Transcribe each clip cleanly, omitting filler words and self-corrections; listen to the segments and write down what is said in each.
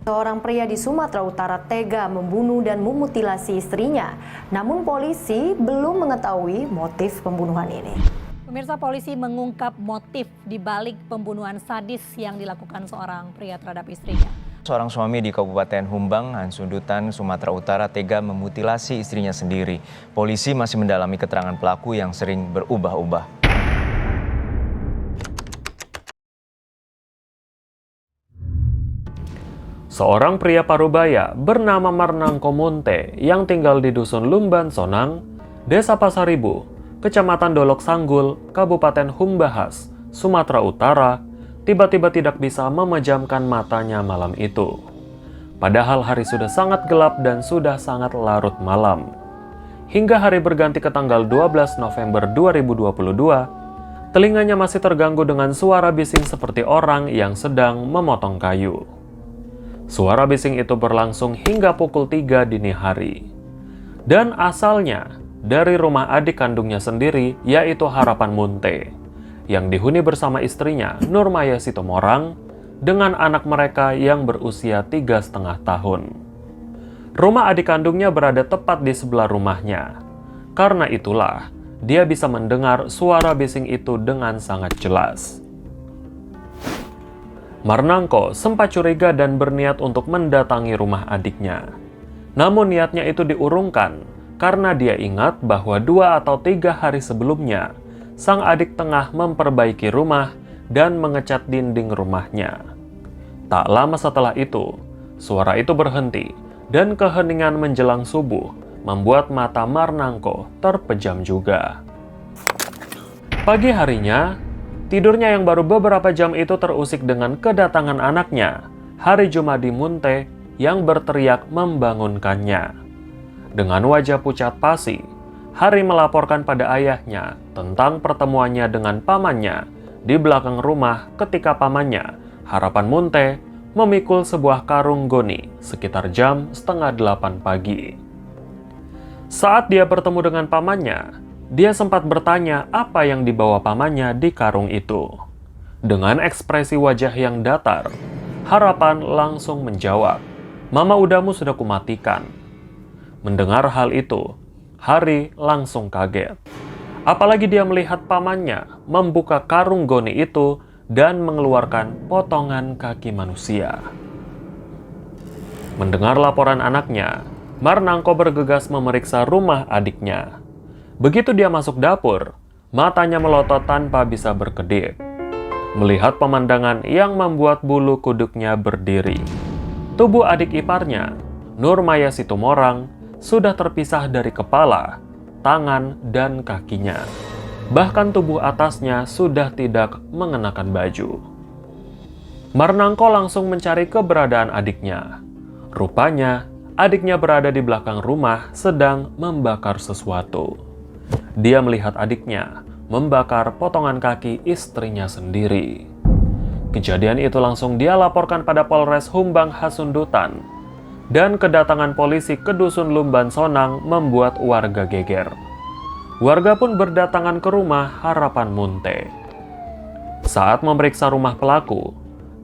Seorang pria di Sumatera Utara tega membunuh dan memutilasi istrinya. Namun polisi belum mengetahui motif pembunuhan ini. Pemirsa, polisi mengungkap motif di balik pembunuhan sadis yang dilakukan seorang pria terhadap istrinya. Seorang suami di Kabupaten Humbang, Hasundutan, Sumatera Utara tega memutilasi istrinya sendiri. Polisi masih mendalami keterangan pelaku yang sering berubah-ubah. Seorang pria Parubaya bernama Marnangko Munte yang tinggal di Dusun Lumban Sonang, Desa Pasaribu, Kecamatan Dolok Sanggul, Kabupaten Humbahas, Sumatera Utara, tiba-tiba tidak bisa memejamkan matanya malam itu. Padahal hari sudah sangat gelap dan sudah sangat larut malam. Hingga hari berganti ke tanggal 12 November 2022, telinganya masih terganggu dengan suara bising seperti orang yang sedang memotong kayu. Suara bising itu berlangsung hingga pukul 3 dini hari. Dan asalnya dari rumah adik kandungnya sendiri, yaitu Harapan Munte, yang dihuni bersama istrinya Nurmaya Sitomorang dengan anak mereka yang berusia 3,5 tahun. Rumah adik kandungnya berada tepat di sebelah rumahnya. Karena itulah, dia bisa mendengar suara bising itu dengan sangat jelas. Marnangko sempat curiga dan berniat untuk mendatangi rumah adiknya. Namun niatnya itu diurungkan karena dia ingat bahwa 2 atau 3 hari sebelumnya, sang adik tengah memperbaiki rumah dan mengecat dinding rumahnya. Tak lama setelah itu, suara itu berhenti dan keheningan menjelang subuh membuat mata Marnangko terpejam juga. Pagi harinya, tidurnya yang baru beberapa jam itu terusik dengan kedatangan anaknya, Hari Jumadi Munte, yang berteriak membangunkannya. Dengan wajah pucat pasi, Hari melaporkan pada ayahnya tentang pertemuannya dengan pamannya di belakang rumah ketika pamannya, Harapan Munte, memikul sebuah karung goni sekitar jam 7:30 pagi. Saat dia bertemu dengan pamannya, dia sempat bertanya apa yang dibawa pamannya di karung itu. Dengan ekspresi wajah yang datar, Harapan langsung menjawab, "Mama udamu sudah kumatikan." Mendengar hal itu, Hari langsung kaget. Apalagi dia melihat pamannya membuka karung goni itu dan mengeluarkan potongan kaki manusia. Mendengar laporan anaknya, Marnangko bergegas memeriksa rumah adiknya. Begitu dia masuk dapur, matanya melotot tanpa bisa berkedip. Melihat pemandangan yang membuat bulu kuduknya berdiri. Tubuh adik iparnya, Nurmaya Sitomorang, sudah terpisah dari kepala, tangan, dan kakinya. Bahkan tubuh atasnya sudah tidak mengenakan baju. Marnangko langsung mencari keberadaan adiknya. Rupanya, adiknya berada di belakang rumah sedang membakar sesuatu. Dia melihat adiknya membakar potongan kaki istrinya sendiri. Kejadian itu langsung dia laporkan pada Polres Humbang Hasundutan, dan kedatangan polisi ke Dusun Lumban Sonang membuat warga geger. Warga pun berdatangan ke rumah Harapan Munte. Saat memeriksa rumah pelaku,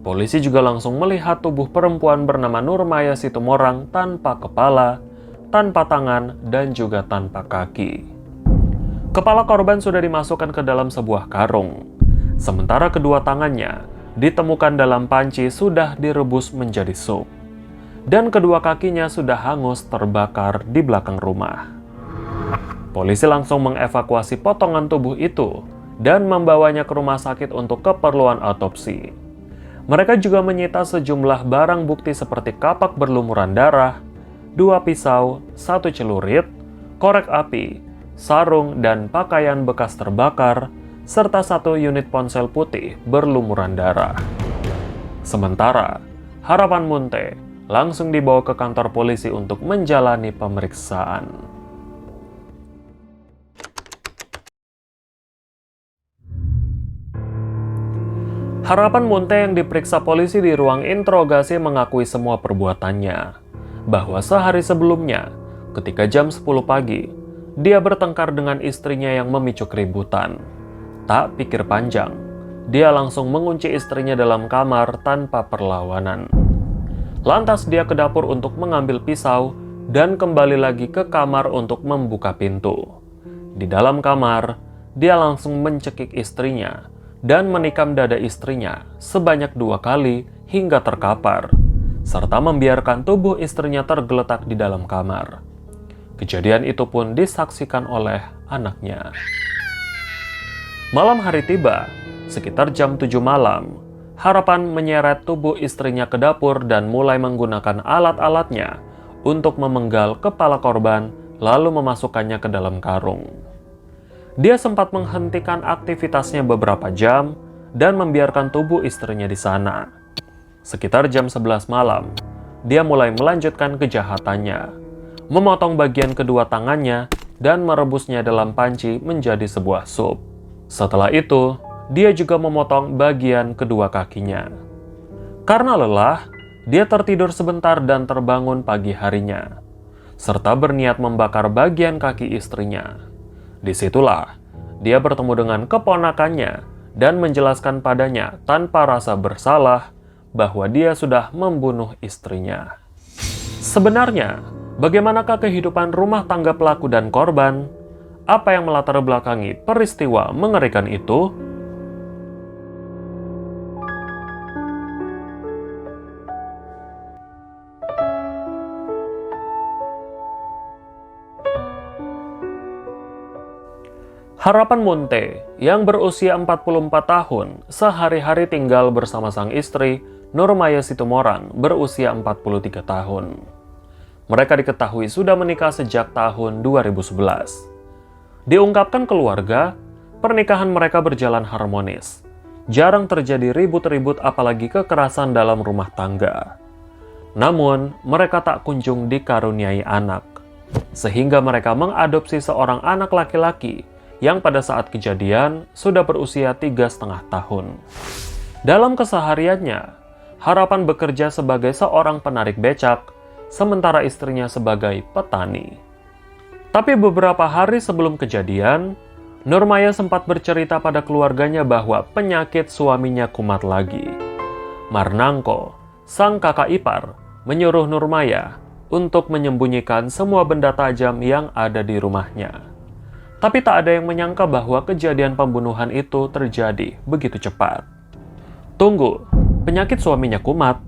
polisi juga langsung melihat tubuh perempuan bernama Nurmaya Sitomorang tanpa kepala, tanpa tangan, dan juga tanpa kaki. Kepala korban sudah dimasukkan ke dalam sebuah karung, sementara kedua tangannya ditemukan dalam panci sudah direbus menjadi sup, dan kedua kakinya sudah hangus terbakar di belakang rumah. Polisi langsung mengevakuasi potongan tubuh itu dan membawanya ke rumah sakit untuk keperluan autopsi. Mereka juga menyita sejumlah barang bukti seperti kapak berlumuran darah, 2 pisau, 1 celurit, korek api, sarung dan pakaian bekas terbakar, serta 1 unit ponsel putih berlumuran darah. Sementara, Harapan Munte langsung dibawa ke kantor polisi untuk menjalani pemeriksaan. Harapan Munte yang diperiksa polisi di ruang interogasi mengakui semua perbuatannya, bahwa sehari sebelumnya, ketika jam 10 pagi, dia bertengkar dengan istrinya yang memicu keributan. Tak pikir panjang, dia langsung mengunci istrinya dalam kamar tanpa perlawanan. Lantas dia ke dapur untuk mengambil pisau dan kembali lagi ke kamar untuk membuka pintu. Di dalam kamar, dia langsung mencekik istrinya dan menikam dada istrinya sebanyak 2 kali hingga terkapar, serta membiarkan tubuh istrinya tergeletak di dalam kamar. Kejadian itu pun disaksikan oleh anaknya. Malam hari tiba, sekitar jam 7 malam, Harapan menyeret tubuh istrinya ke dapur dan mulai menggunakan alat-alatnya untuk memenggal kepala korban lalu memasukkannya ke dalam karung. Dia sempat menghentikan aktivitasnya beberapa jam dan membiarkan tubuh istrinya di sana. Sekitar jam 11 malam, dia mulai melanjutkan kejahatannya, memotong bagian kedua tangannya dan merebusnya dalam panci menjadi sebuah sup. Setelah itu, dia juga memotong bagian kedua kakinya. Karena lelah, dia tertidur sebentar dan terbangun pagi harinya, serta berniat membakar bagian kaki istrinya. Disitulah, dia bertemu dengan keponakannya dan menjelaskan padanya tanpa rasa bersalah bahwa dia sudah membunuh istrinya. Sebenarnya, bagaimanakah kehidupan rumah tangga pelaku dan korban? Apa yang melatar belakangi peristiwa mengerikan itu? Harapan Munte, yang berusia 44 tahun, sehari-hari tinggal bersama sang istri, Nurmaya Situmorang, berusia 43 tahun. Mereka diketahui sudah menikah sejak tahun 2011. Diungkapkan keluarga, pernikahan mereka berjalan harmonis. Jarang terjadi ribut-ribut apalagi kekerasan dalam rumah tangga. Namun, mereka tak kunjung dikaruniai anak, sehingga mereka mengadopsi seorang anak laki-laki yang pada saat kejadian sudah berusia 3,5 tahun. Dalam kesehariannya, Harapan bekerja sebagai seorang penarik becak, sementara istrinya sebagai petani. Tapi beberapa hari sebelum kejadian, Nurmaya sempat bercerita pada keluarganya bahwa penyakit suaminya kumat lagi. Marnangko, sang kakak ipar, menyuruh Nurmaya untuk menyembunyikan semua benda tajam yang ada di rumahnya. Tapi tak ada yang menyangka bahwa kejadian pembunuhan itu terjadi begitu cepat. Tunggu, penyakit suaminya kumat?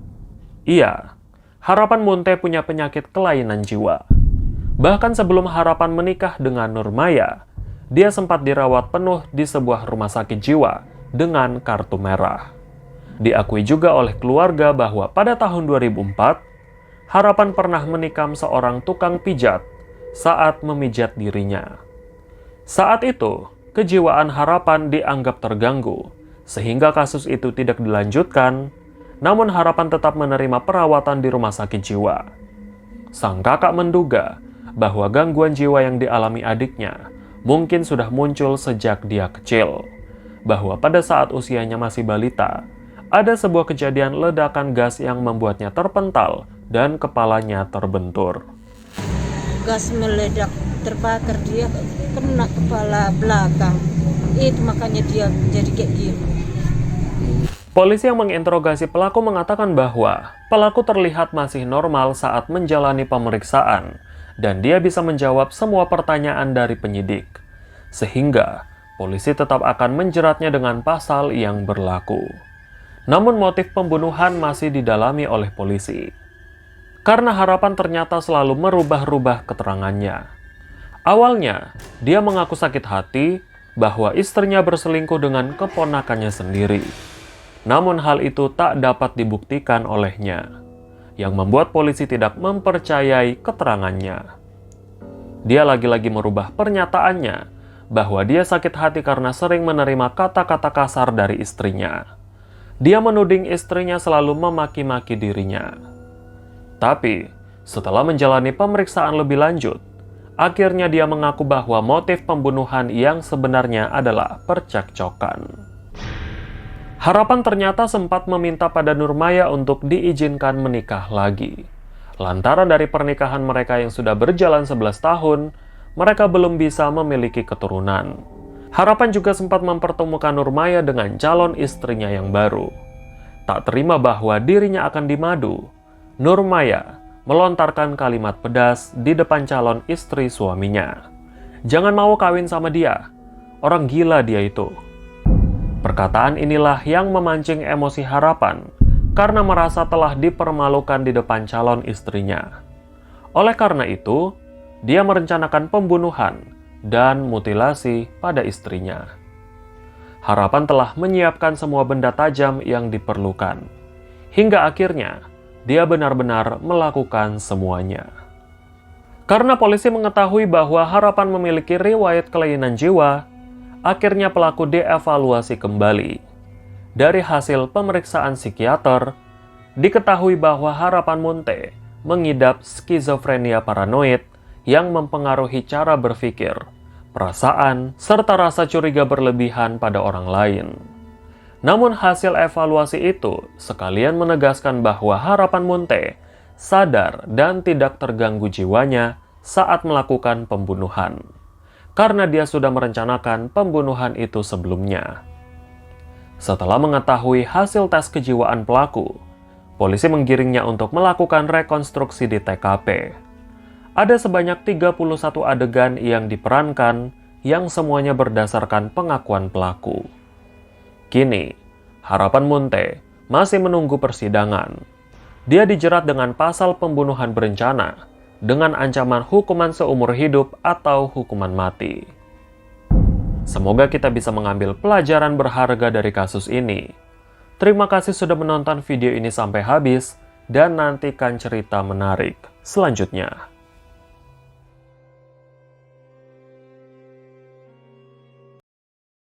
Iya, Harapan Munte punya penyakit kelainan jiwa. Bahkan sebelum Harapan menikah dengan Nurmaya, dia sempat dirawat penuh di sebuah rumah sakit jiwa dengan kartu merah. Diakui juga oleh keluarga bahwa pada tahun 2004, Harapan pernah menikam seorang tukang pijat saat memijat dirinya. Saat itu, kejiwaan Harapan dianggap terganggu, sehingga kasus itu tidak dilanjutkan, namun Harapan tetap menerima perawatan di rumah sakit jiwa. Sang kakak menduga bahwa gangguan jiwa yang dialami adiknya mungkin sudah muncul sejak dia kecil, bahwa pada saat usianya masih balita, ada sebuah kejadian ledakan gas yang membuatnya terpental dan kepalanya terbentur. Gas meledak, terbakar, dia kena kepala belakang. Itu makanya dia jadi kayak gini. Polisi yang menginterogasi pelaku mengatakan bahwa pelaku terlihat masih normal saat menjalani pemeriksaan dan dia bisa menjawab semua pertanyaan dari penyidik. Sehingga polisi tetap akan menjeratnya dengan pasal yang berlaku. Namun motif pembunuhan masih didalami oleh polisi. Karena Harapan ternyata selalu merubah-rubah keterangannya. Awalnya, dia mengaku sakit hati bahwa istrinya berselingkuh dengan keponakannya sendiri. Namun hal itu tak dapat dibuktikan olehnya, yang membuat polisi tidak mempercayai keterangannya. Dia lagi-lagi merubah pernyataannya bahwa dia sakit hati karena sering menerima kata-kata kasar dari istrinya. Dia menuding istrinya selalu memaki-maki dirinya. Tapi, setelah menjalani pemeriksaan lebih lanjut, akhirnya dia mengaku bahwa motif pembunuhan yang sebenarnya adalah percekcokan. Harapan ternyata sempat meminta pada Nurmaya untuk diizinkan menikah lagi. Lantaran dari pernikahan mereka yang sudah berjalan 11 tahun, mereka belum bisa memiliki keturunan. Harapan juga sempat mempertemukan Nurmaya dengan calon istrinya yang baru. Tak terima bahwa dirinya akan dimadu, Nurmaya melontarkan kalimat pedas di depan calon istri suaminya. "Jangan mau kawin sama dia, orang gila dia itu." Perkataan inilah yang memancing emosi Harapan karena merasa telah dipermalukan di depan calon istrinya. Oleh karena itu, dia merencanakan pembunuhan dan mutilasi pada istrinya. Harapan telah menyiapkan semua benda tajam yang diperlukan. Hingga akhirnya, dia benar-benar melakukan semuanya. Karena polisi mengetahui bahwa Harapan memiliki riwayat kelainan jiwa, akhirnya pelaku dievaluasi kembali. Dari hasil pemeriksaan psikiater, diketahui bahwa Harapan Munte mengidap skizofrenia paranoid yang mempengaruhi cara berpikir, perasaan, serta rasa curiga berlebihan pada orang lain. Namun hasil evaluasi itu sekalian menegaskan bahwa Harapan Munte sadar dan tidak terganggu jiwanya saat melakukan pembunuhan, karena dia sudah merencanakan pembunuhan itu sebelumnya. Setelah mengetahui hasil tes kejiwaan pelaku, polisi menggiringnya untuk melakukan rekonstruksi di TKP. Ada sebanyak 31 adegan yang diperankan yang semuanya berdasarkan pengakuan pelaku. Kini, Harapan Munte masih menunggu persidangan. Dia dijerat dengan pasal pembunuhan berencana dengan ancaman hukuman seumur hidup atau hukuman mati. Semoga kita bisa mengambil pelajaran berharga dari kasus ini. Terima kasih sudah menonton video ini sampai habis dan nantikan cerita menarik selanjutnya.